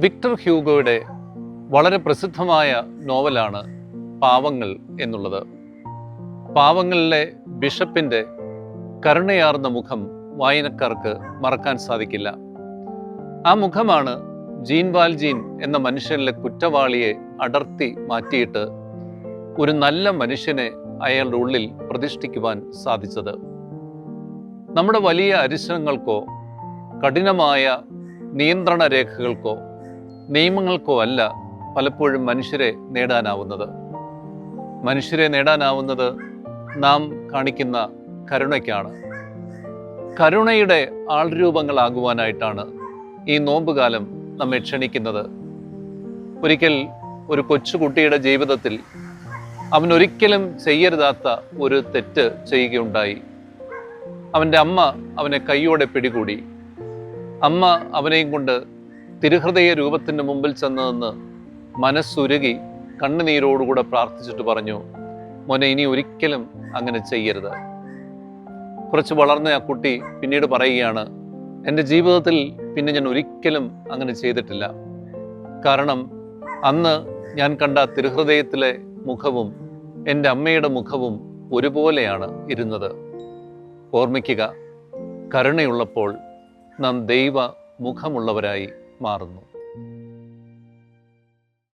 Victor ഹ്യൂഗോയുടെ വളരെ പ്രസിദ്ധമായ നോവലാണ് പാവങ്ങൾ എന്നുള്ളത്. പാവങ്ങളിലെ ബിഷപ്പിൻ്റെ കരുണയാർന്ന മുഖം വായനക്കാർക്ക് മറക്കാൻ സാധിക്കില്ല. ആ മുഖമാണ് ജീൻ വാൽജീൻ എന്ന മനുഷ്യനിലെ കുറ്റവാളിയെ അടർത്തി മാറ്റിയിട്ട് ഒരു നല്ല മനുഷ്യനെ അയാളുടെ ഉള്ളിൽ പ്രതിഷ്ഠിക്കുവാൻ സാധിച്ചത്. നമ്മുടെ വലിയ അരിശങ്ങൾക്കോ കഠിനമായ നിയന്ത്രണ രേഖകൾക്കോ നിയമങ്ങൾക്കോ അല്ല പലപ്പോഴും മനുഷ്യരെ നേടാനാവുന്നത്. മനുഷ്യരെ നേടാനാവുന്നത് നാം കാണിക്കുന്ന കരുണയ്ക്കാണ്. കരുണയുടെ ആൾരൂപങ്ങളാകുവാനായിട്ടാണ് ഈ നോമ്പുകാലം നമ്മെ ക്ഷണിക്കുന്നത്. ഒരിക്കൽ ഒരു കൊച്ചുകുട്ടിയുടെ ജീവിതത്തിൽ അവൻ ഒരിക്കലും ചെയ്യരുതാത്ത ഒരു തെറ്റ് ചെയ്യുകയുണ്ടായി. അവൻ്റെ അമ്മ അവനെ കൈയോടെ പിടികൂടി. അമ്മ അവനെയും കൊണ്ട് തിരുഹൃദയ രൂപത്തിൻ്റെ മുമ്പിൽ ചെന്ന് നിന്ന് മനസ്സുരുകി കണ്ണുനീരോടുകൂടെ പ്രാർത്ഥിച്ചിട്ട് പറഞ്ഞു, മോനെ, ഇനി ഒരിക്കലും അങ്ങനെ ചെയ്യരുത്. കുറച്ച് വളർന്ന ആ കുട്ടി പിന്നീട് പറയുകയാണ്, എൻ്റെ ജീവിതത്തിൽ പിന്നെ ഞാൻ ഒരിക്കലും അങ്ങനെ ചെയ്തിട്ടില്ല. കാരണം അന്ന് ഞാൻ കണ്ട തിരുഹൃദയത്തിലെ മുഖവും എൻ്റെ അമ്മയുടെ മുഖവും ഒരുപോലെയാണ് ഇരുന്നത്. ഓർമ്മിക്കുക, കരുണയുള്ളപ്പോൾ നാം ദൈവ മുഖമുള്ളവരായി മാറുന്നു.